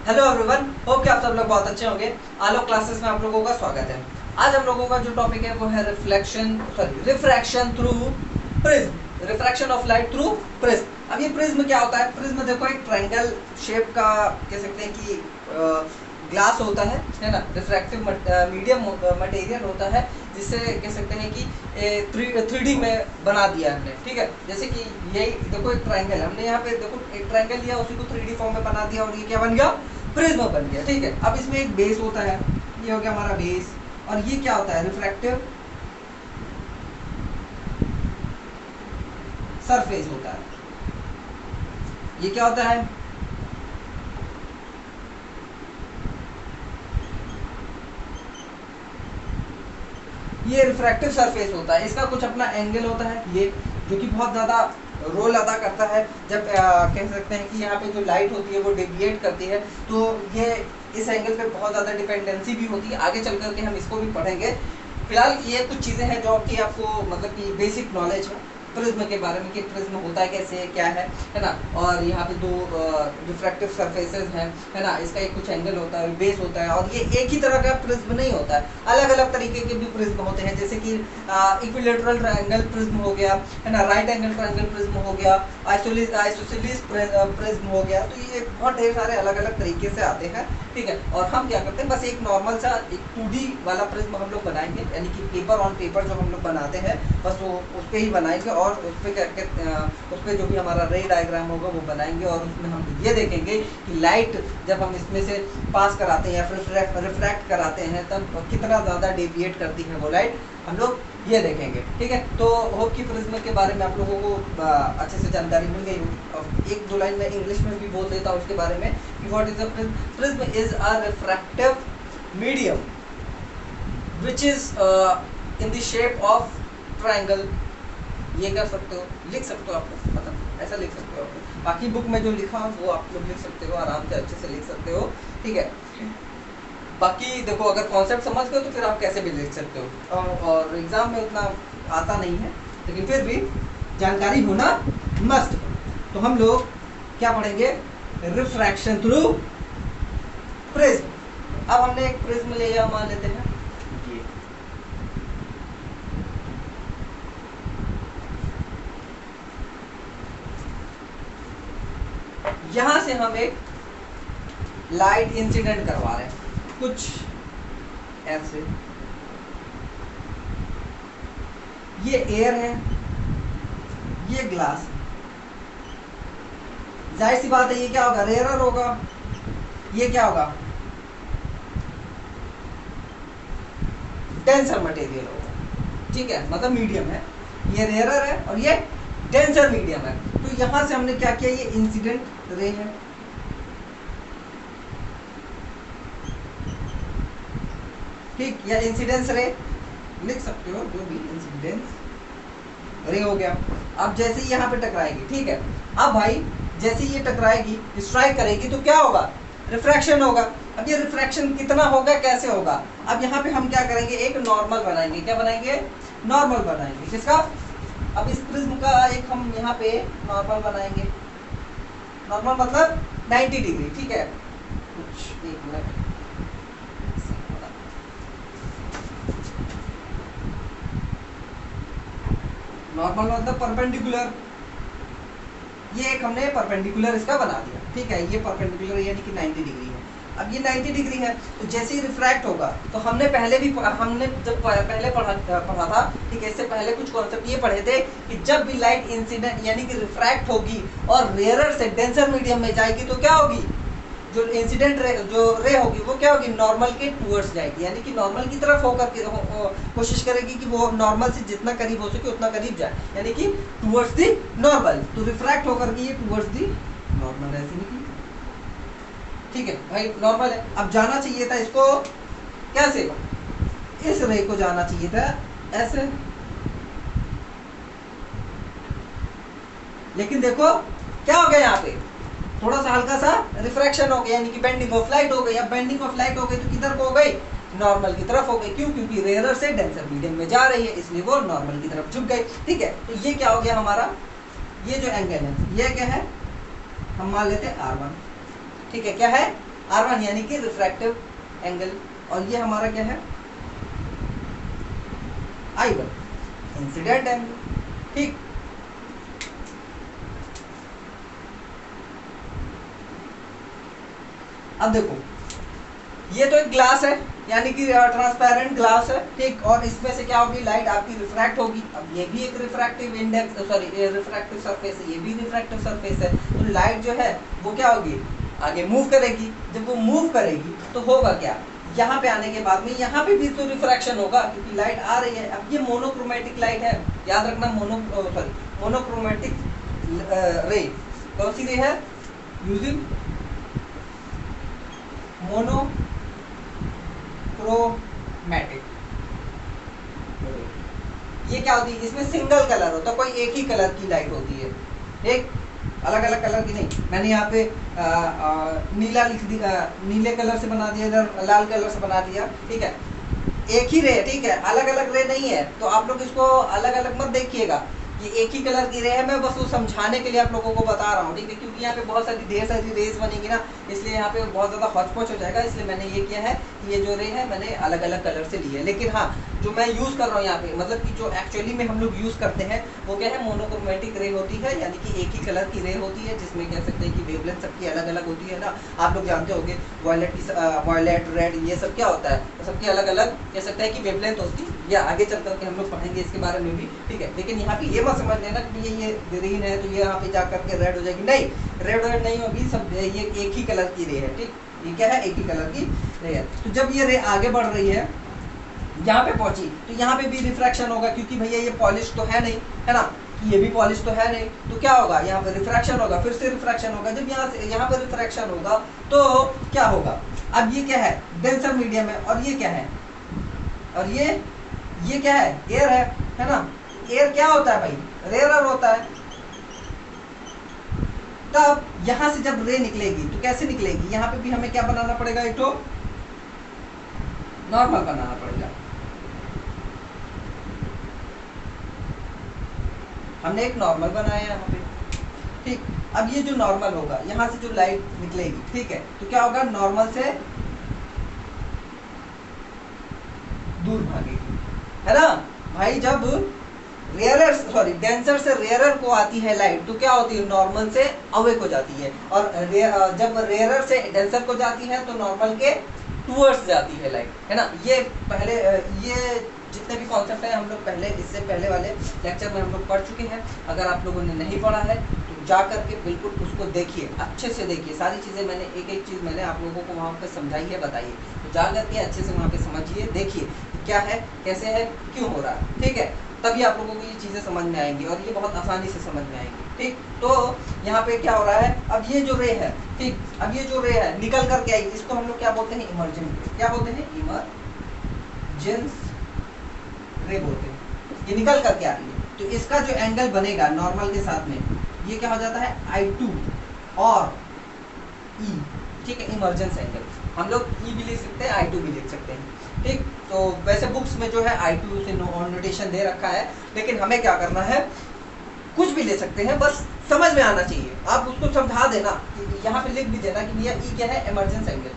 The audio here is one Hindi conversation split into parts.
हेलो एवरीवन, होप कि आप सब लोग बहुत अच्छे होंगे। आलोक क्लासेस में आप लोगों का स्वागत है। आज हम लोगों का जो टॉपिक है वो है refraction through prism, refraction of light through prism. अब ये प्रिज्म क्या होता है? प्रिज्म देखो एक ट्रायंगल शेप का कह सकते हैं कि ग्लास होता है ना, रिफ्रैक्टिव मीडियम मटेरियल होता है, जिससे कह सकते हैं कि 3D में बना दिया हमने। ठीक है, जैसे कि यही देखो एक ट्रायंगल, हमने यहाँ पे देखो एक ट्रायंगल लिया, उसी को 3D फॉर्म में बना दिया और ये क्या बन गया? प्रिज्म बन गया। ठीक है, अब इसमें एक बेस होता है, ये हो गया हमारा बेस, और ये क्या होता है? रिफ्रैक्टिव सरफेस होता है। ये क्या होता है? ये रिफ्रैक्टिव सरफेस होता है। इसका कुछ अपना एंगल होता है, ये जो कि बहुत ज़्यादा रोल अदा करता है। जब कह सकते हैं कि यहाँ पे जो लाइट होती है वो डेविएट करती है, तो ये इस एंगल पे बहुत ज़्यादा डिपेंडेंसी भी होती है। आगे चल करके हम इसको भी पढ़ेंगे। फिलहाल ये कुछ चीज़ें हैं जो कि आपको मतलब कि बेसिक नॉलेज है प्रिज्म के बारे में, कि प्रिज्म होता है कैसे, क्या है ना। और यहाँ पे दो रिफ्रैक्टिव सरफेसेस हैं, है ना। इसका एक कुछ एंगल होता है, बेस होता है, और ये एक ही तरह का प्रिज्म नहीं होता है, अलग अलग तरीके के भी प्रिज्म होते हैं। जैसे कि इक्विलेटरल ट्रायंगल प्रिज्म हो गया, है ना, राइट एंगल ट्रायंगल प्रिज्म हो गया, आइसोसेलेस प्रिज्म हो गया। तो ये बहुत ढेर सारे अलग अलग तरीके से आते हैं। ठीक है, और हम क्या करते हैं, बस एक नॉर्मल सा एक 2D वाला प्रिज्म हम लोग बनाएंगे, यानी कि पेपर ऑन पेपर जो हम लोग बनाते हैं, बस वो उस पर ही बनाएंगे, और उस पर क्या उस पर जो भी हमारा रे डायग्राम होगा वो बनाएंगे, और उसमें हम ये देखेंगे कि लाइट जब हम इसमें से पास कराते हैं या फिर रिफ्रैक्ट कराते हैं, तब कितना ज़्यादा डेविएट करती है वो लाइट, हम लोग ये देखेंगे। ठीक है, तो होप कि प्रिज्म के बारे में आप लोगों को अच्छे से जानकारी मिल गई होगी। एक दो लाइन में इंग्लिश में भी बोल देता हूँ उसके बारे में कि what is a prism. Prism is a refractive medium which is in the shape of triangle. ये कर सकते हो, लिख सकते हो, आप लोग मतलब ऐसा लिख सकते हो। बाकी बुक में जो लिखा वो आप लोग लिख सकते हो, आराम से अच्छे से लिख सकते हो। ठीक है, बाकी देखो अगर कॉन्सेप्ट समझ गए तो फिर आप कैसे भी लिख सकते हो, और एग्जाम में उतना आता नहीं है, लेकिन फिर भी जानकारी होना मस्ट। तो हम लोग क्या पढ़ेंगे? Refraction through prism. अब हमने एक प्रिज्म लिया, मान लेते हैं यहां से हम एक लाइट इंसिडेंट करवा रहे हैं कुछ ऐसे। ये एयर है, ये ग्लास है। जाहिर सी बात है, ये क्या होगा? रेयरर होगा। ये क्या होगा? डेंसर मटेरियल होगा। ठीक है, मतलब मीडियम है। ये रेयरर है और ये डेंसर मीडियम है। तो यहां से हमने क्या किया? ये इंसिडेंट रे है, ठीक, या इंसिडेंस रे लिख सकते हो, जो भी इंसिडेंस रे हो गया। अब जैसे ही यहाँ पे टकराएगी, ठीक है, अब भाई जैसे ये टकराएगी, स्ट्राइक करेगी, तो क्या होगा? रिफ्रैक्शन होगा। अब ये रिफ्रैक्शन कितना होगा, कैसे होगा? अब यहाँ पे हम क्या करेंगे? एक नॉर्मल बनाएंगे। क्या बनाएंगे? नॉर्मल बनाएंगे। किसका? अब इस प्रिज्म का एक हम यहाँ पे नॉर्मल बनाएंगे। नॉर्मल मतलब 90 डिग्री। ठीक है, कुछ एक मिनट, नॉर्मल मतलब परपेंडिकुलर। ये एक हमने परपेंडिकुलर इसका बना दिया। ठीक है, ये परपेंडिकुलर यानी कि 90 डिग्री है। अब ये 90 डिग्री है, तो जैसे ही रिफ्रैक्ट होगा, तो हमने पहले भी हमने जब पहले पढ़ा था, ठीक है, इससे पहले कुछ कॉन्सेप्ट ये पढ़े थे कि जब भी लाइट इंसिडेंट यानी कि रिफ्रैक्ट होगी और रेयरर से डेंसर मीडियम में जाएगी, तो क्या होगी? जो इंसिडेंट रे जो रे होगी वो क्या होगी? नॉर्मल के टूवर्ड्स जाएगी, यानी कि नॉर्मल की तरफ होकर के कोशिश करेगी कि वो नॉर्मल से जितना करीब हो सके उतना करीब जाए, यानी कि टूवर्ड्स दी नॉर्मल। तो रिफ्रैक्ट होकर के ये टूवर्ड्स दी नॉर्मल ऐसे निकली। ठीक है भाई, नॉर्मल है। अब जाना चाहिए था इसको कैसे? इस रे को जाना चाहिए था ऐसे, लेकिन देखो क्या हो गया? यहाँ पे थोड़ा सा हल्का सा रिफ्रैक्शन हो गया, यानी कि बेंडिंग ऑफ लाइट हो गई। अब बेंडिंग ऑफ लाइट हो गई तो किधर को हो गई? नॉर्मल की तरफ हो गई। क्यों? क्योंकि रेयरर से डेंसर मीडियम में जा रही है, इसलिए वो नॉर्मल की तरफ झुक गई। ठीक है, तो ये क्या हो गया हमारा? ये जो एंगल है, ये क्या है? हम मान लेते हैं R1। ठीक है, क्या है? R1 यानी कि रिफ्रैक्टिव एंगल, और ये हमारा क्या है I1 इंसिडेंट एंगल। ठीक, अब देखो ये तो एक ग्लास है, यानी कि ट्रांसपेरेंट ग्लास है, ठीक, और इसमें से क्या होगी, लाइट आपकी रिफ्रैक्ट होगी। अब ये भी एक refractive index, sorry refractive surface है, ये भी रिफ्रैक्टिव सरफेस है। तो लाइट जो है वो क्या होगी, आगे मूव करेगी। जब वो मूव करेगी तो होगा क्या, यहाँ पे आने के बाद में यहाँ पे भी तो रिफ्रैक्शन होगा, क्योंकि लाइट आ रही है। अब ये मोनोक्रोमेटिक लाइट है, याद रखना, मोनोक्रोमेटिक रे कौन सी रे है, यूजिंग मोनोक्रोमैटिक। ये क्या होती है, इसमें सिंगल कलर होता है, कोई एक ही कलर की लाइट होती है, एक अलग अलग कलर की नहीं। मैंने यहाँ पे नीला लिख दिया, नीले कलर से बना दिया, इधर लाल कलर से बना दिया, ठीक है, एक ही रे, ठीक है, अलग अलग रे नहीं है। तो आप लोग इसको अलग अलग मत देखिएगा, ये एक ही कलर की रे है। मैं बस वो समझाने के लिए आप लोगों को बता रहा हूँ, ठीक है, क्योंकि यहाँ पे बहुत सारी ढेर सारी रेस बनेगी ना, इसलिए यहाँ पे बहुत ज़्यादा हौच-पौच हो जाएगा। इसलिए मैंने ये किया है कि ये जो रे है मैंने अलग अलग कलर से ली है। लेकिन हाँ, जो मैं यूज़ कर रहा हूँ यहाँ पे, मतलब कि जो एक्चुअली में हम लोग यूज़ करते हैं वो क्या है, मोनोक्रोमेटिक रे होती है, यानी कि एक ही कलर की रे होती है, जिसमें कह सकते हैं कि वेवलेंथ सबकी अलग अलग होती है ना। आप लोग जानते होंगे वायलेट, रेड, ये सब क्या होता है, तो सबकी अलग अलग कह सकते हैं कि वेवलेंथ होती है। या आगे चल करके हम लोग पढ़ेंगे इसके बारे में भी, ठीक है। लेकिन यहाँ पे ये मत समझ लेना कि ये ग्रीन है तो ये यहाँ पे जा करके रेड हो जाएगी, नहीं, रेड नहीं होगी, सब ये एक ही कलर की रे है, ठीक, ये क्या है, एक ही कलर की रे है। तो जब ये रे आगे बढ़ रही है, यहाँ पे पहुंची, तो यहाँ पे भी रिफ्रैक्शन होगा, क्योंकि भैया ये पॉलिश तो है नहीं, है ना, ये भी पॉलिश तो है नहीं, तो क्या होगा, यहाँ पे रिफ्रैक्शन होगा, फिर से रिफ्रैक्शन होगा। जब यहाँ से यहाँ पे रिफ्रैक्शन होगा तो क्या होगा, अब ये क्या है, डेंसर मीडियम है, और ये क्या है, और ये क्या है, एयर है ना। एयर क्या होता है भाई, रेयरर होता है। तब यहां से जब रे निकलेगी तो कैसे निकलेगी, यहाँ पे भी हमें क्या बनाना पड़ेगा, एक तो नॉर्मल बनाना पड़ेगा। हमने एक नॉर्मल बनाया यहाँ पे, ठीक। अब ये जो नॉर्मल होगा, यहाँ से जो लाइट निकलेगी, ठीक है, तो क्या होगा, नॉर्मल से दूर भागेगी, है ना भाई। जब रेयरर, सॉरी डेंसर से रेयरर को आती है लाइट, तो क्या होती है, नॉर्मल से अवे को जाती है, और जब रेयरर से डेंसर को जाती है तो नॉर्मल के टूवर्ड्स जाती है लाइट, है ना। ये पहले ये जितने भी कॉन्सेप्ट हैं हम लोग पहले, इससे पहले वाले लेक्चर में हम लोग पढ़ चुके हैं। अगर आप लोगों ने नहीं पढ़ा है तो जा करके बिल्कुल उसको देखिए, अच्छे से देखिए, सारी चीज़ें मैंने एक एक चीज़ मैंने आप लोगों को वहाँ पे समझाई है, बताई है। तो जा करके अच्छे से वहाँ पे समझिए, देखिए क्या है, कैसे है, क्यों हो रहा है, ठीक है, तभी आप लोगों को ये चीज़ें समझ में आएंगी, और ये बहुत आसानी से समझ में आएंगी, ठीक। तो यहाँ पे क्या हो रहा है, अब ये जो रे है, ठीक, अब ये जो रे है निकल करके आई, इसको हम लोग क्या बोलते हैं, इमर्जेंट, क्या बोलते हैं, इमरजेंस रे बोलते हैं। ये निकल करके आ रही है, तो इसका जो एंगल बनेगा नॉर्मल के साथ में, ये क्या हो जाता है, I2 और E, ठीक है, इमरजेंस एंगल। हम लोग E भी लिख सकते हैं, I2 भी लिख सकते हैं, ठीक। तो वैसे बुक्स में जो है I2 से नोटेशन दे रखा है, लेकिन हमें क्या करना है, कुछ भी ले सकते हैं, बस समझ में आना चाहिए। आप उसको समझा देना, यहाँ पे लिख भी देना कि भैया E क्या है, इमरजेंस एंगल,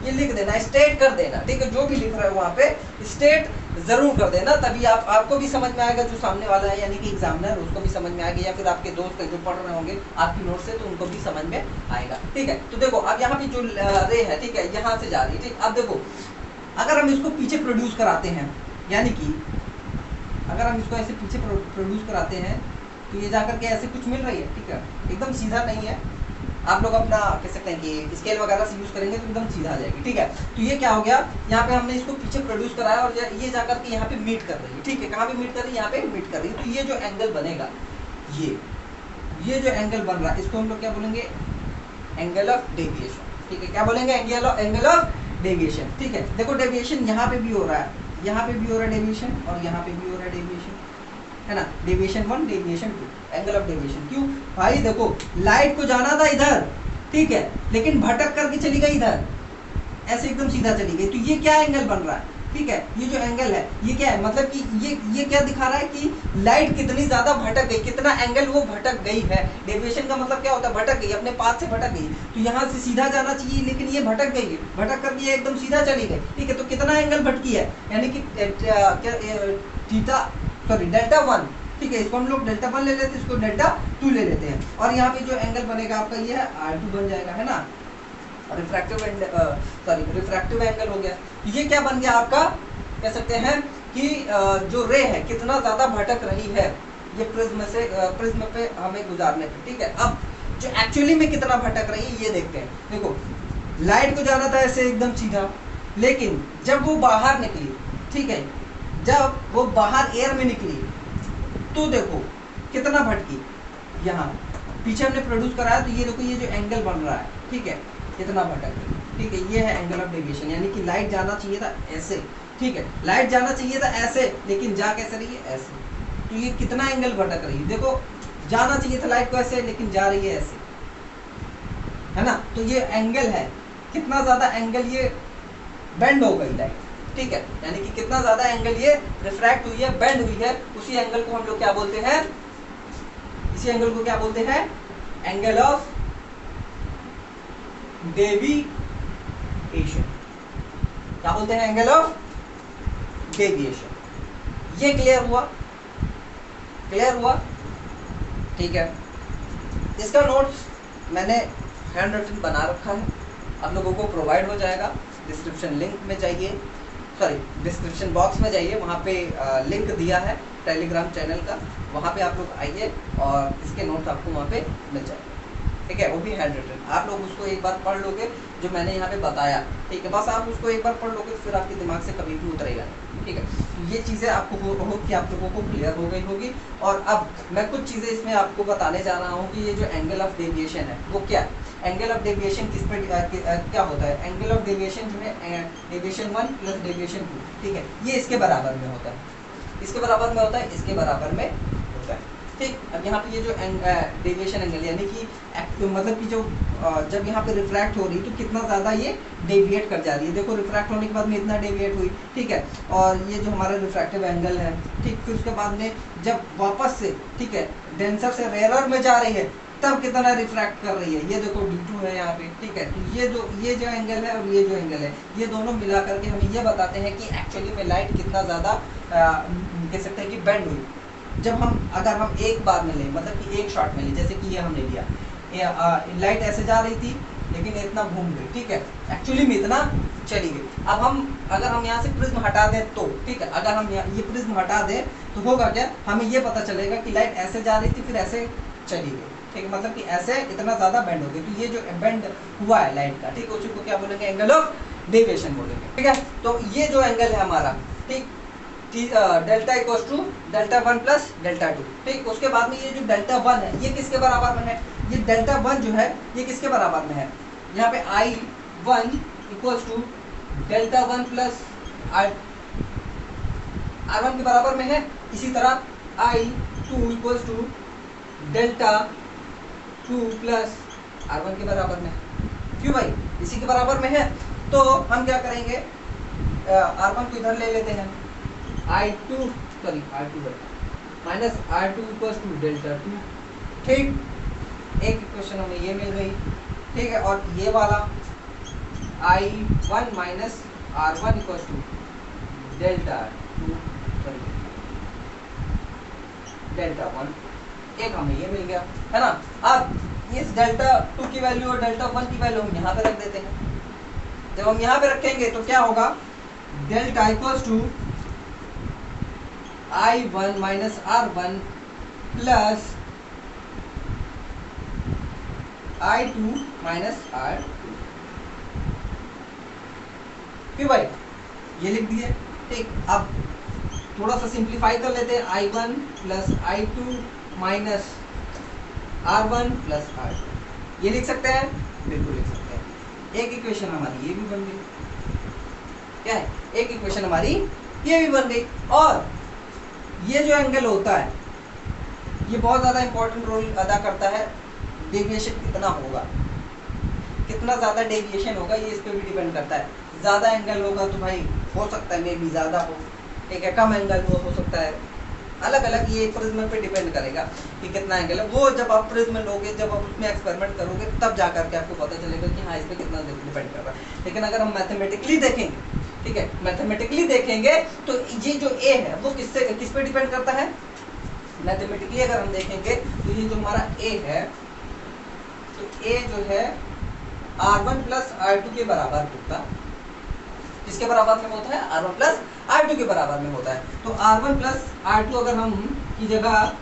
ये लिख देना, स्टेट कर देना, ठीक है, जो भी लिख रहा है वहाँ पे स्टेट जरूर कर देना, तभी आपको भी समझ में आएगा, जो सामने वाला है यानी कि एग्जामिनर, उसको भी समझ में आएगा, या फिर आपके दोस्त जो पढ़ रहे होंगे आपकी नोट से, तो उनको भी समझ में आएगा, ठीक है। तो देखो अब यहाँ पे जो रे है, ठीक है, यहाँ से जा रही है, ठीक। अब देखो अगर हम इसको पीछे प्रोड्यूस कराते हैं, यानी कि अगर हम इसको ऐसे पीछे प्रोड्यूस कराते हैं, तो ये जाकर के ऐसे कुछ मिल रही है, ठीक है, एकदम सीधा नहीं है। आप लोग अपना कह सकते हैं कि स्केल वगैरह से यूज करेंगे तो एकदम सीधा आ जाएगी, ठीक है। तो ये क्या हो गया, यहाँ पे हमने इसको पीछे प्रोड्यूस कराया, और ये जाकर के यहाँ पे मीट कर रही है, ठीक है, कहाँ पे मीट कर रही है, यहाँ पे मीट कर रही है। तो ये जो एंगल बनेगा, ये जो एंगल बन रहा है, इसको हम लोग क्या बोलेंगे, एंगल ऑफ डेविएशन, ठीक है, क्या बोलेंगे, एंगल ऑफ डेविएशन, ठीक है। देखो डेविएशन यहाँ पे भी हो रहा है, यहाँ पे भी हो रहा है डेविएशन, और यहाँ पे भी हो रहा है डेविएशन, है ना, deviation 1, deviation 2, angle of deviation. क्यों भाई, देखो लाइट को जाना था इधर, ठीक है, लेकिन भटक करके चली गई इधर, ऐसे एकदम सीधा चली गई, तो ये क्या एंगल बन रहा है, ठीक है। ये जो एंगल है ये क्या है, मतलब कि ये क्या दिखा रहा है कि लाइट कितनी ज्यादा भटक गई, कितना एंगल वो भटक गई है। डेविएशन का मतलब क्या होता है, भटक गई, अपने पाथ से भटक गई। तो यहाँ से सीधा जाना चाहिए लेकिन ये भटक गई है, भटक करके ये एकदम सीधा चली गई, ठीक है। तो कितना एंगल भटकी है, यानी कि थीटा सॉरी डेल्टा 1, ठीक है। इसको हम लोग डेल्टा 1 ले लेते हैं, इसको डेल्टा 2 ले लेते हैं। और यहाँ पे जो एंगल बनेगा आपका ये है R2 बन जाएगा, है ना। रिफ्रैक्टिव एंगल हो गया। ये क्या बन गया आपका, कह सकते हैं कि जो रे है कितना ज्यादा भटक रही है ये प्रिज्म से प्रिज्म पे हमें गुजारने पे, ठीक है। अब जो एक्चुअली में कितना भटक रही है ये देखते हैं। देखो लाइट को जाना था ऐसे एकदम सीधा, लेकिन जब वो बाहर निकली, ठीक है, जब वो बाहर एयर में निकली तो देखो कितना भटकी। यहाँ पीछे हमने प्रोड्यूस कराया तो ये देखो ये जो एंगल बन रहा है, ठीक है, कितना भटक रही है, ठीक है। ये है एंगल ऑफ डेविएशन, यानी कि लाइट जाना चाहिए था ऐसे, ठीक है, लाइट जाना चाहिए था ऐसे, लेकिन जा कैसे रही है ऐसे। तो ये कितना एंगल भटक रही है, देखो जाना चाहिए था लाइट को ऐसे, लेकिन जा रही है ऐसे, है ना। तो ये एंगल है, कितना ज्यादा एंगल ये बेंड हो गई लाइट, ठीक है, यानी कि कितना ज्यादा एंगल ये रिफ्रैक्ट हुई है, बेंड हुई है। उसी एंगल को हम लोग क्या बोलते हैं, इसी एंगल को क्या बोलते हैं, एंगल ऑफ डेविएशन। क्या बोलते हैं, एंगल ऑफ डेविएशन। ये क्लियर हुआ, क्लियर हुआ, ठीक है। इसका नोट्स मैंने हैंड रिटन बना रखा है, आप लोगों को प्रोवाइड हो जाएगा। डिस्क्रिप्शन लिंक में जाइए, सॉरी डिस्क्रिप्शन बॉक्स में जाइए, वहाँ पे लिंक दिया है टेलीग्राम चैनल का, वहाँ पे आप लोग आइए और इसके नोट्स आपको वहाँ पे मिल जाएगा, ठीक है। वो भी हैंड रिटन, आप लोग उसको एक बार पढ़ लोगे जो मैंने यहाँ पे बताया, ठीक है। बस आप उसको एक बार पढ़ लोगे फिर आपके दिमाग से कभी भी उतरेगा नहीं, ठीक है। ये चीज़ें आपको होप कि आप लोगों को क्लियर हो गई होगी। और अब मैं कुछ चीज़ें इसमें आपको बताने जा रहा हूँ कि ये जो एंगल ऑफ डेविएशन है वो क्या है। एंगल ऑफ डेविएशन किस पे क्या होता है, एंगल ऑफ डेविएशन जो है डेविएशन 1 प्लस डेविएशन 2, ठीक है, ये इसके बराबर में होता है, इसके बराबर में होता है, इसके बराबर में होता है, ठीक। अब यहाँ पे ये जो डेविएशन एंगल यानी कि मतलब कि जो जब यहाँ पे रिफ्रैक्ट हो रही तो कितना ज़्यादा ये डेविएट कर जा रही है। देखो रिफ्रैक्ट होने के बाद में इतना डेविएट हुई, ठीक है। और ये जो हमारा रिफ्रैक्टिव एंगल है, ठीक, फिर उसके बाद में जब वापस से, ठीक है, डेंसर से रेयरर में जा रही है तब कितना रिफ्रैक्ट कर रही है, ये देखो D2 है यहाँ पे, ठीक है। तो ये जो एंगल है और ये जो एंगल है, ये दोनों मिला करके हमें ये बताते हैं कि एक्चुअली में लाइट कितना ज़्यादा कह सकते हैं कि बेंड हुई। जब हम अगर हम एक बार में लें, मतलब कि एक शॉट में लें, जैसे कि ये हमने लिया, लाइट ऐसे जा रही थी लेकिन इतना घूम गई, ठीक है, एक्चुअली में इतना चली गई। अब हम अगर हम यहाँ से प्रिज्म हटा दें तो, ठीक है, अगर हम ये प्रिज्म हटा दें तो होगा क्या, हमें ये पता चलेगा कि लाइट ऐसे जा रही थी फिर ऐसे चली गई, ठीक है, मतलब कि ऐसे इतना ज़्यादा बेंड हो गई। तो ये जो बेंड हुआ है लाइट का, ठीक, उसी को क्या बोलेंगे, एंगल ऑफ डेविएशन बोलेंगे, ठीक है। तो ये जो एंगल है हमारा, ठीक, delta equals to delta 1 plus delta 2, ठीक। उसके बाद में ये जो डेल्टा 1 है ये किसके बराबर में है, ये डेल्टा 1 जो है ये किसके बराबर में है, यहाँ पे I1 equals to delta 1 plus R1 के बराबर में है। इसी तरह I2 equals to delta 2 plus R1 के बराबर में। क्यों भाई, इसी के बराबर में है तो हम क्या करेंगे, R1 को इधर ले लेते हैं, I2 minus R2 equals to delta 2, ठीक। एक इक्वेशन हमें ये मिल गई, ठीक है। और ये वाला I1 minus R1 equals to delta 2 delta 1, एक हमें ये मिल गया, है ना। अब इस डेल्टा 2 की वैल्यू और डेल्टा 1 की वैल्यू हम यहाँ पे रख देते हैं। जब हम यहाँ पे रखेंगे तो क्या होगा, delta equals to I1 minus R1 plus I2 minus R2। क्यों भाई, ये लिख दिए, ठीक। अब थोड़ा सा सिंप्लीफाई कर लेते हैं, I1 plus I2 minus R1 plus R2, ये लिख सकते हैं, बिल्कुल लिख सकते हैं। एक इक्वेशन हमारी ये भी बन गई, क्या है, एक इक्वेशन हमारी ये भी बन गई। और ये जो एंगल होता है ये बहुत ज़्यादा इंपॉर्टेंट रोल अदा करता है, डेविएशन कितना होगा, कितना ज़्यादा डेविएशन होगा ये इस पर भी डिपेंड करता है। ज़्यादा एंगल होगा तो भाई हो सकता है मे भी ज़्यादा हो, ठीक है, कम एंगल में हो सकता है, अलग अलग ये प्रिज्म पे डिपेंड करेगा कि कितना एंगल है। वो जब आप प्रिज्म लोगे, जब आप उसमें एक्सपेरिमेंट करोगे, तब जा करके आपको पता चलेगा कि हाँ इस पर कितना डिपेंड कर रहा है। लेकिन अगर हम मैथमेटिकली देखेंगे, ठीक है, मैथमेटिकली देखेंगे तो ये जो ए है वो किस पे डिपेंड करता है। मैथमेटिकली अगर हम देखेंगे तो ये जो हमारा ए है, तो ए जो है R1 प्लस R2 के बराबर होता है। किसके बराबर में होता है? R1 प्लस R2 के बराबर में होता है। तो R1 प्लस R2 अगर हम की जगह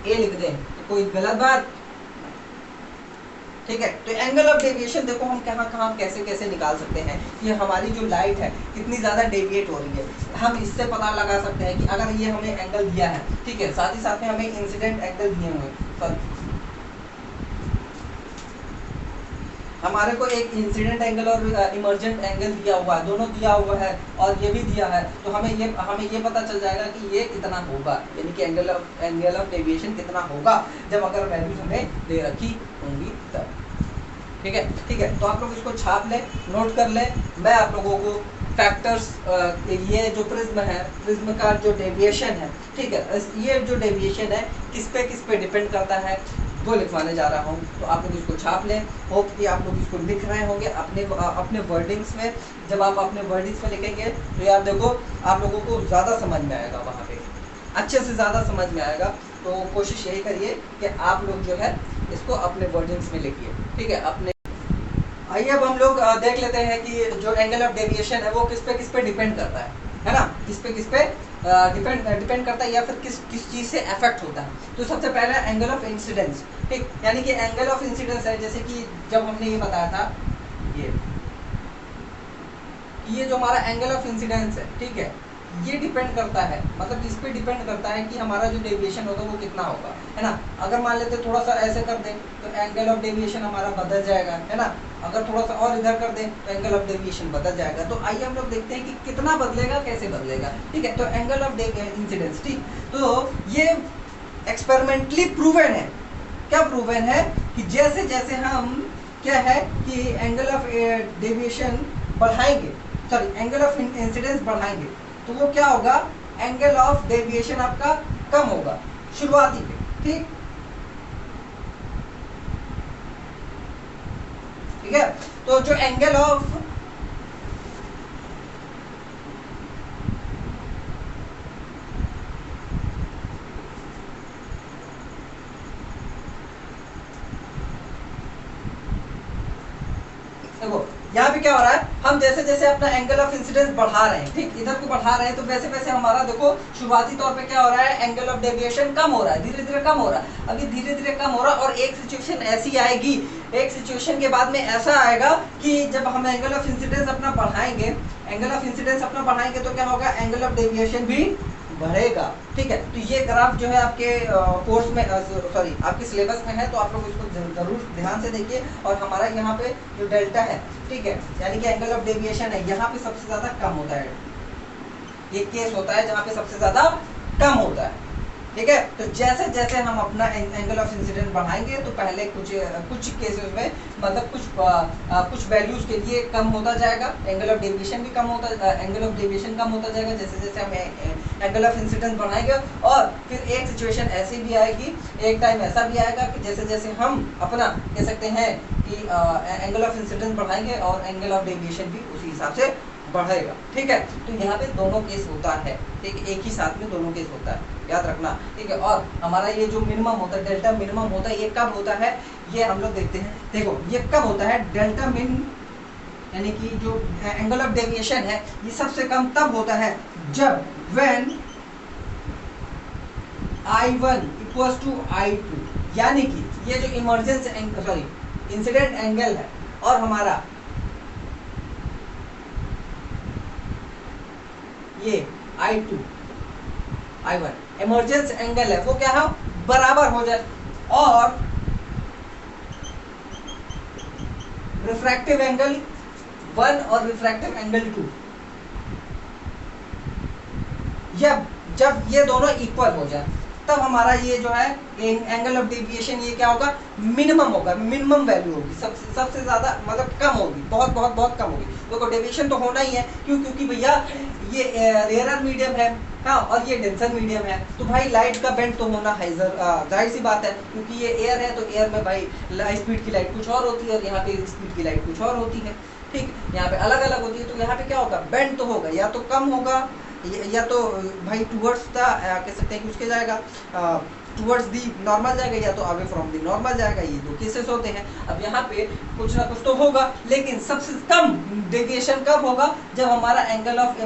ए लिख दें तो कोई गलत बात, ठीक है। तो एंगल ऑफ डेविएशन देखो हम कहाँ कैसे कैसे निकाल सकते हैं कि हमारी जो लाइट है कितनी ज़्यादा डेविएट हो रही है। हम इससे पता लगा सकते हैं कि अगर ये हमें एंगल दिया है, ठीक है, साथ ही साथ में हमें इंसिडेंट एंगल दिए हुए, हमारे को एक इंसिडेंट एंगल और इमर्जेंट एंगल दिया हुआ है, दोनों दिया हुआ है और ये भी दिया है, तो हमें ये पता चल जाएगा कि ये कितना होगा, यानी कि एंगल ऑफ डेविएशन कितना होगा जब अगर वैल्यूज हमें दे रखी होंगी तब, ठीक है। तो आप लोग इसको छाप लें, नोट कर लें। मैं आप लोगों को फैक्टर्स, ये जो प्रिज्म है, प्रिज्म का जो डेविएशन है, ठीक है, ये जो डेविएशन है किस पे डिपेंड करता है वो लिखवाने जा रहा हूँ। तो आप लोग इसको छाप लें। होप कि आप लोग इसको लिख रहे होंगे अपने वर्डिंग्स में। जब आप अपने वर्डिंग्स में लिखेंगे तो यार देखो आप लोगों को ज़्यादा समझ में आएगा, वहाँ पे अच्छे से ज़्यादा समझ में आएगा। तो कोशिश यही करिए कि आप लोग जो है इसको अपने वर्डिंग्स में लिखिए, ठीक है, अपने। आइए अब हम लोग देख लेते हैं कि जो एंगल ऑफ डेविएशन है वो किस पे डिपेंड करता है ना, किस पे डिपेंड करता है या फिर किस चीज़ से अफेक्ट होता है। तो सबसे पहले एंगल ऑफ इंसिडेंस, ठीक, यानी कि एंगल ऑफ इंसिडेंस है, जैसे कि जब हमने ये बताया था ये जो हमारा एंगल ऑफ इंसिडेंस है, ठीक है, ये डिपेंड करता है, मतलब इस पे डिपेंड करता है कि हमारा जो डेविएशन होगा वो कितना होगा, है ना। अगर मान लेते थोड़ा सा ऐसे कर दें तो एंगल ऑफ डेविएशन हमारा बदल जाएगा, है ना। अगर थोड़ा सा और इधर कर दें तो एंगल ऑफ डेविएशन बदल जाएगा। तो आइए हम लोग देखते हैं कि कितना बदलेगा, कैसे बदलेगा, ठीक है। तो एंगल ऑफ इंसिडेंस, ठीक, तो ये एक्सपेरिमेंटली प्रूवन है। क्या प्रूवन है? कि जैसे जैसे हम क्या है कि एंगल ऑफ डेविएशन बढ़ाएंगे, सॉरी एंगल ऑफ इंसिडेंस बढ़ाएंगे, तो वो क्या होगा, एंगल ऑफ डेविएशन आपका कम होगा शुरुआती पे, ठीक है। तो जो एंगल ऑफ देखो यहाँ पे क्या हो रहा है, हम जैसे जैसे अपना एंगल ऑफ इंसिडेंस बढ़ा रहे हैं, ठीक, इधर को बढ़ा रहे हैं, तो वैसे वैसे हमारा देखो शुरुआती तौर पे क्या हो रहा है, एंगल ऑफ डेविएशन कम हो रहा है, धीरे धीरे कम हो रहा है। अभी धीरे धीरे कम हो रहा है और एक सिचुएशन ऐसी आएगी, एक सिचुएशन के बाद में ऐसा आएगा कि जब हम एंगल ऑफ इंसिडेंस अपना बढ़ाएंगे, एंगल ऑफ इंसिडेंस अपना बढ़ाएंगे तो क्या होगा, एंगल ऑफ डेविएशन भी बढ़ेगा, ठीक है। तो ये ग्राफ जो है आपके कोर्स में, सॉरी आपके सिलेबस में है, तो आप लोग इसको जरूर ध्यान से देखिए। और हमारा यहाँ पे जो डेल्टा है, ठीक है, यानी कि एंगल ऑफ डेविएशन है, यहाँ पे सबसे ज़्यादा कम होता है। ये केस होता है जहाँ पे सबसे ज़्यादा कम होता है, ठीक है। तो जैसे जैसे हम अपना एंगल ऑफ इंसिडेंस बढ़ाएंगे तो पहले कुछ केसेस में मतलब कुछ वैल्यूज के लिए कम होता जाएगा, एंगल ऑफ डेविएशन भी एंगल ऑफ डेविएशन कम होता जाएगा जैसे जैसे हम एंगल ऑफ इंसिडेंस बढ़ाएंगे। और फिर एक सिचुएशन ऐसी भी आएगी, एक टाइम ऐसा भी आएगा कि जैसे जैसे हम अपना कह सकते हैं कि एंगल ऑफ इंसिडेंस बढ़ाएंगे और एंगल ऑफ डेविएशन भी उसी हिसाब से बढ़ेगा, ठीक है। तो यहाँ पे दोनों केस होता है, ठीक है, एक ही साथ में दोनों केस होता है, याद रखना, ठीक है। और हमारा ये जो मिनिमम होता है, डेल्टा मिनिमम होता है, ये कब होता है, ये हम लोग देखते हैं। देखो ये कब होता है, डेल्टा मिन यानी कि जो एंगल ऑफ डेविएशन है ये सबसे कम तब होता है जब when I1 equals to I2, यानी कि ये जो emergence angle, sorry incident angle है और हमारा ये I2 I1 इमर्जेंस एंगल है, वो क्या है, बराबर हो जाए। और रिफ्रैक्टिव एंगल 1 और रिफ्रैक्टिव एंगल 2, जब ये दोनों इक्वल हो जाए तब हमारा ये जो है एंगल ऑफ डेविएशन ये क्या होगा, मिनिमम होगा, मिनिमम वैल्यू होगी, सबसे ज्यादा मतलब कम होगी, बहुत बहुत बहुत कम होगी। देखो डेविएशन तो होना ही है, क्यों, क्योंकि भैया ये रेयरर मीडियम है, हाँ, और ये डेंसर मीडियम है, तो भाई लाइट का बेंड तो होना है, जाहिर सी बात है, क्योंकि ये एयर है, तो एयर में भाई स्पीड की लाइट कुछ और होती है और यहाँ पे स्पीड की लाइट कुछ और होती है, ठीक, यहाँ पे अलग अलग होती है, तो यहाँ पे क्या होगा, बेंड तो होगा, या तो कम होगा या तो भाई टूवर्ड्स द कह सकते हैं कि उसके जाएगा टूवर्ड्स दी नॉर्मल जाएगा, या तो अवे फ्रॉम दी नॉर्मल जाएगा, ये दो केसेस होते हैं। अब यहाँ पे कुछ ना कुछ तो होगा, लेकिन सबसे कम डेविएशन कब होगा, जब हमारा angle of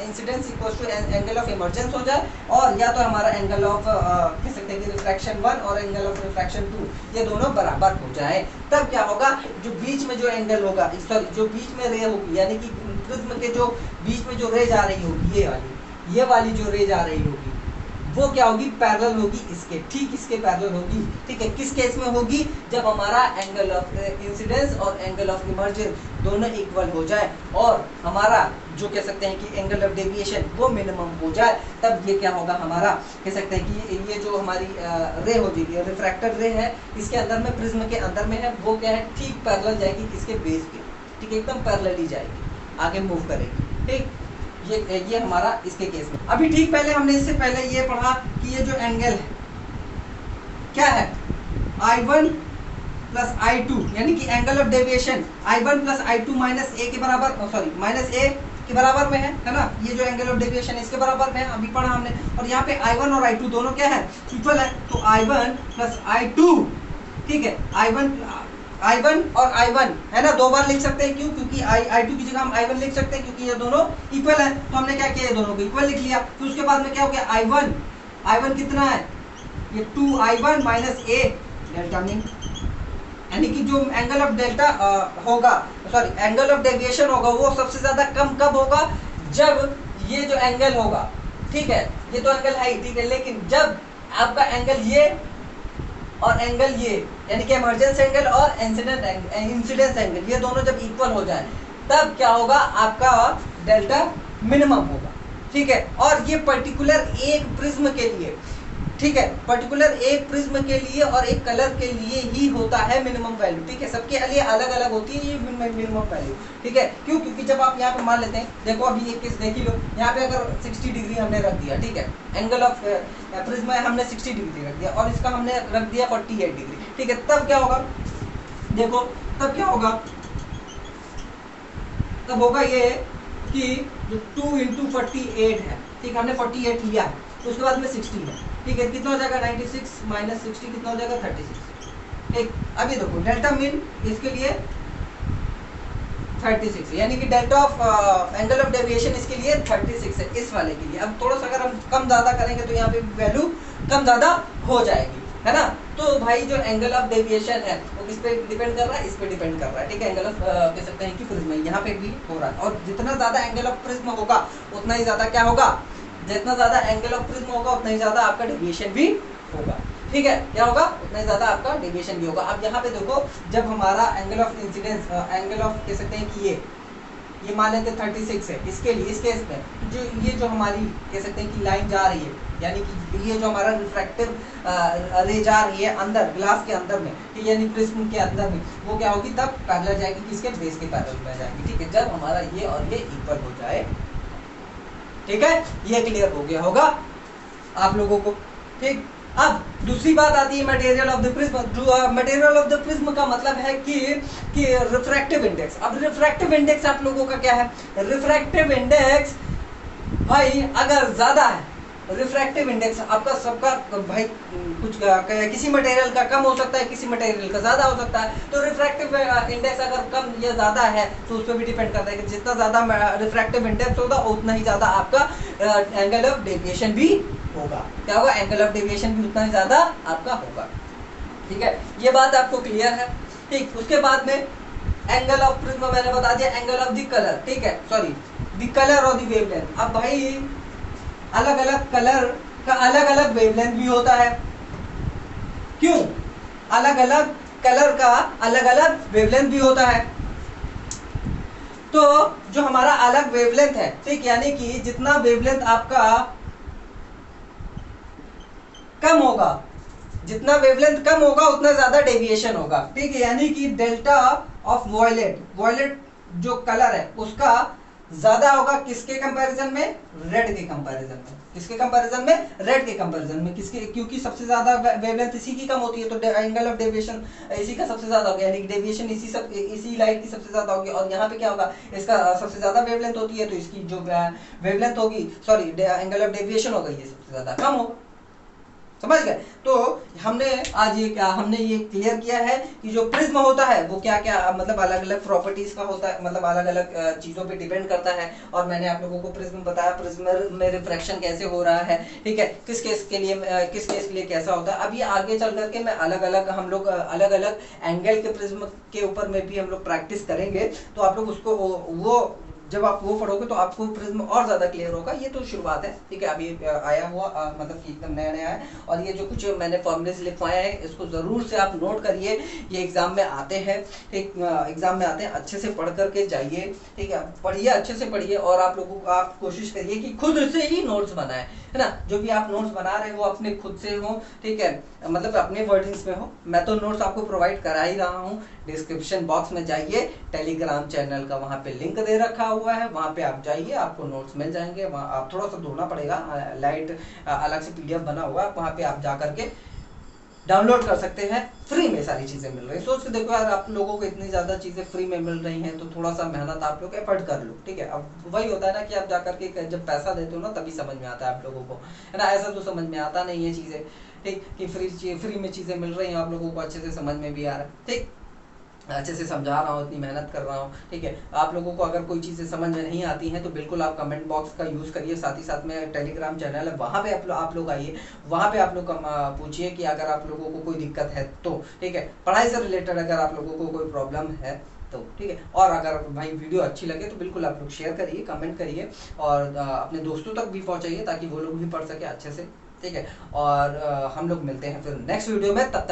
incidence equal to angle of emergence हो जाए, और या तो हमारा एंगल ऑफ कह सकते हैं कि रिफ्रैक्शन 1 और एंगल ऑफ रिफ्रैक्शन 2 ये दोनों बराबर हो जाए, तब क्या होगा, जो बीच में जो एंगल होगा, सॉरी जो बीच में रे होगी, यानी कि प्रिज्म के जो बीच में जो रे जा रही होगी, ये वाली जो रे जा रही होगी, वो क्या होगी, पैरेलल होगी इसके, ठीक इसके पैरेलल होगी, ठीक है। किस केस में होगी, जब हमारा एंगल ऑफ इंसिडेंस और एंगल ऑफ इमर्जेंस दोनों इक्वल हो जाए, और हमारा जो कह सकते हैं कि एंगल ऑफ डेविएशन वो मिनिमम हो जाए, तब ये क्या होगा, हमारा कह सकते हैं कि ये जो हमारी रे हो जाएगी, रिफ्रैक्टर रे है, इसके अंदर में प्रिज्म के अंदर में है, वो क्या है, ठीक पैरेलल जाएगी इसके बेस पे, ठीक, एकदम पैरेलल ही जाएगी, आगे मूव करेगी, ठीक। ये हमारा इसके केस में। अभी ठीक पहले हमने इससे पहले ये पढ़ा कि ये जो एंगल है क्या है, I1 प्लस I2, यानी कि angle of deviation I1 plus I2 minus A के बराबर, सॉरी माइनस ए के बराबर में है ना, ये जो एंगल ऑफ डेविएशन इसके बराबर में है, अभी पढ़ा हमने। और यहाँ पे I1 और I2 दोनों क्या है, इक्वल है, तो I1 प्लस I2, ठीक है, I1 और I1 है ना, दो बार लिख सकते हैं, क्यों, क्योंकि I2 की जगह हम I1 लिख सकते हैं, क्योंकि ये दोनों इक्वल है, तो हमने क्या किया, ये दोनों को इक्वल लिख लिया। फिर उसके बाद में क्या हो गया, I1 कितना है, ये 2I1 माइनस ए डेल्टा मीन, यानी कि जो एंगल ऑफ डेल्टा होगा, सॉरी एंगल ऑफ डेविएशन होगा, वो सबसे ज्यादा कम कब होगा, जब ये जो एंगल होगा, ठीक है, ये तो एंगल है ही, ठीक है, लेकिन जब आपका एंगल ये और एंगल ये, यानी कि इमर्जेंस एंगल और इंसिडेंस एंगल, ये दोनों जब इक्वल हो जाए, तब क्या होगा, आपका डेल्टा मिनिमम होगा, ठीक है। और ये पर्टिकुलर एक प्रिज्म के लिए, ठीक है, पर्टिकुलर एक प्रिज्म के लिए और एक कलर के लिए ही होता है मिनिमम वैल्यू, ठीक है, सबके लिए अलग अलग होती है ये मिनिमम वैल्यू, ठीक है। क्यों, क्योंकि जब आप यहाँ पे मान लेते हैं, देखो अभी एक केस देख ही लो, यहाँ पे अगर 60 डिग्री हमने रख दिया, ठीक है, एंगल ऑफ प्रिज्म हमने 60 डिग्री रख दिया, और इसका हमने रख दिया 48 डिग्री, ठीक है, तब क्या होगा, देखो तब क्या होगा, तब होगा ये कि जो 2 × 48 है, ठीक, हमने 48 लिया है, तो उसके बाद में 60 है, ठीक है, कितना हो जाएगा, 96 माइनस 60 कितना हो जाएगा, 36, ठीक। अभी देखो डेल्टा मीन इसके लिए 36 है, यानी कि delta of angle of deviation इसके लिए 36 है, इस वाले के लिए। अब थोड़ा सा अगर हम कम ज्यादा करेंगे तो यहाँ पे वैल्यू कम ज्यादा हो जाएगी, है ना। तो भाई जो एंगल ऑफ डेविएशन है वो किस पे डिपेंड कर रहा है, इस पे डिपेंड कर रहा है, ठीक है, एंगल ऑफ कह सकते हैं कि प्रिज्म यहाँ पे भी हो रहा है, और जितना ज्यादा एंगल ऑफ प्रिज्म होगा उतना ही ज्यादा क्या होगा, जितना ज्यादा एंगल ऑफ प्रिज्म होगा उतना ही ज्यादा आपका डेविएशन भी होगा, ठीक है, क्या होगा, उतना ही ज्यादा आपका डेविएशन भी होगा। अब यहाँ पे देखो, जब हमारा angle of incidence, angle of कह सकते हैं कि ये मान लेते 36 है, इसके लिए, इस केस में जो ये जो हमारी कह सकते हैं कि लाइन जा रही है, यानी कि ये जो हमारा रिफ्रैक्टिव रे जा रही है अंदर ग्लास के अंदर में, ठीक, यानी प्रिज्म के अंदर में, वो क्या होगी, तब पैरेलल जाएगी, किसके बेस के पैरेलल में जाएगी, ठीक है, जब हमारा ये और ये इक्वल हो जाए, ठीक है, ये क्लियर हो गया होगा आप लोगों को, ठीक। अब दूसरी बात आती है material of the prism. Material of the prism का मतलब है कि रिफ्रैक्टिव इंडेक्स। अब रिफ्रैक्टिव इंडेक्स आप लोगों का क्या है, रिफ्रैक्टिव इंडेक्स भाई अगर ज्यादा है, रिफ्रैक्टिव इंडेक्स आपका सबका भाई कुछ किसी मटेरियल का कम हो सकता है, किसी मटेरियल का ज्यादा हो सकता है, तो रिफ्रैक्टिव इंडेक्स अगर कम या ज्यादा है तो उस पर भी डिपेंड करता है कि जितना ज्यादा रिफ्रैक्टिव इंडेक्स होगा उतना ही ज्यादा आपका एंगल ऑफ डेविएशन भी होगा, क्या होगा, एंगल ऑफ डेविएशन भी उतना ही ज्यादा आपका होगा, ठीक है, ये बात आपको क्लियर है, ठीक। उसके बाद में एंगल ऑफ प्रिज्म मैंने बता दिया, एंगल ऑफ द कलर, ठीक है, सॉरी द कलर और द वेवलेंथ। अब भाई अलग अलग कलर का अलग अलग वेवलेंथ भी होता है, क्यों, अलग अलग कलर का अलग अलग वेवलेंथ भी होता है, तो जो हमारा अलग वेवलेंथ है, ठीक, यानी कि जितना वेवलेंथ आपका कम होगा, जितना वेवलेंथ कम होगा उतना ज्यादा डेविएशन होगा, ठीक है। यानी कि डेल्टा ऑफ वॉयलेट, वॉयलेट जो कलर है उसका ज्यादा होगा किसके कंपैरिजन में, रेड के कंपैरिजन में। किसके कंपैरिजन में, रेड के कंपैरिजन में। किसके, क्योंकि सबसे ज्यादा वेवलेंथ इसी की कम होती है, तो एंगल ऑफ डेविएशन इसी का सबसे ज्यादा होगा, यानी कि डेविएशन इसी लाइट की सबसे ज्यादा होगी। और यहाँ पे क्या होगा, इसका सबसे ज्यादा वेवलेंथ होती है, तो इसकी जो वेवलेंथ होगी, सॉरी एंगल ऑफ डेविएशन होगा, ये सबसे ज्यादा कम होगा। समझ गए। तो हमने आज ये क्लियर किया है कि जो प्रिज्म होता है वो क्या क्या मतलब अलग अलग प्रॉपर्टीज का होता है, मतलब अलग अलग चीजों पे डिपेंड करता है। और मैंने आप लोगों को प्रिज्म बताया, प्रिज्म में रिफ्रैक्शन कैसे हो रहा है, ठीक है, किस केस के लिए कैसा होता है। अभी आगे चल करके मैं हम लोग अलग अलग एंगल के प्रिज्म के ऊपर में भी हम लोग प्रैक्टिस करेंगे, तो आप लोग उसको वो जब आप वो पढ़ोगे तो आपको प्रिज्म और ज्यादा क्लियर होगा। ये तो शुरुआत है, ठीक है, अभी आया हुआ मतलब कि एकदम नया नया है। और ये जो कुछ मैंने फॉर्मूलेस लिखवाए हैं इसको जरूर से आप नोट करिए, ये एग्जाम में आते हैं, ठीक, एग्जाम में आते हैं, अच्छे से पढ़ करके जाइए, ठीक है, पढ़िए, अच्छे से पढ़िए। और आप लोगों को आप कोशिश करिए कि खुद से ही नोट्स बनाए, है ना। जो भी आप नोट्स बना रहे हो अपने खुद से हो, ठीक है, मतलब अपने वर्डिंग्स में हो। मैं तो नोट्स आपको प्रोवाइड करा ही रहा हूँ। डिस्क्रिप्शन बॉक्स में जाइए, टेलीग्राम चैनल का वहाँ पे लिंक दे रखा हुआ है, वहाँ पे आप जाइए, आपको नोट्स मिल जाएंगे। वहाँ आप थोड़ा सा ढूंढना पड़ेगा, लाइट अलग से PDF बना हुआ है, वहाँ पे आप जा करके डाउनलोड कर सकते हैं। फ्री में सारी चीजें मिल रही है। सोच के देखो यार, आप लोगों को इतनी ज्यादा चीजें फ्री में मिल रही हैं, तो थोड़ा सा मेहनत आप लोग एफर्ट कर लो, ठीक है। अब वही होता है ना कि आप जाकर के जब पैसा देते हो ना तभी समझ में आता है आप लोगों को, है ना। ऐसा तो समझ में आता नहीं है चीजें, ठीक, कि फ्री में चीजें मिल रही हैं, आप लोगों को अच्छे से समझ में भी आ रहा है, ठीक, अच्छे से समझा रहा हूँ, इतनी मेहनत कर रहा हूँ, ठीक है। आप लोगों को अगर कोई चीज़ें समझ में नहीं आती हैं तो बिल्कुल आप कमेंट बॉक्स का यूज़ करिए, साथ ही साथ में टेलीग्राम चैनल है, वहाँ पे आप लोग आइए, वहाँ पे आप लोग पूछिए कि अगर आप लोगों को कोई दिक्कत है तो, ठीक है, पढ़ाई से रिलेटेड अगर आप लोगों को कोई प्रॉब्लम है तो, ठीक है। और अगर भाई वीडियो अच्छी लगे तो बिल्कुल आप लोग शेयर करिए, कमेंट करिए, और अपने दोस्तों तक भी पहुँचाइए ताकि वो लोग भी पढ़ सके अच्छे से, ठीक है। और हम लोग मिलते हैं फिर नेक्स्ट वीडियो में, तब तक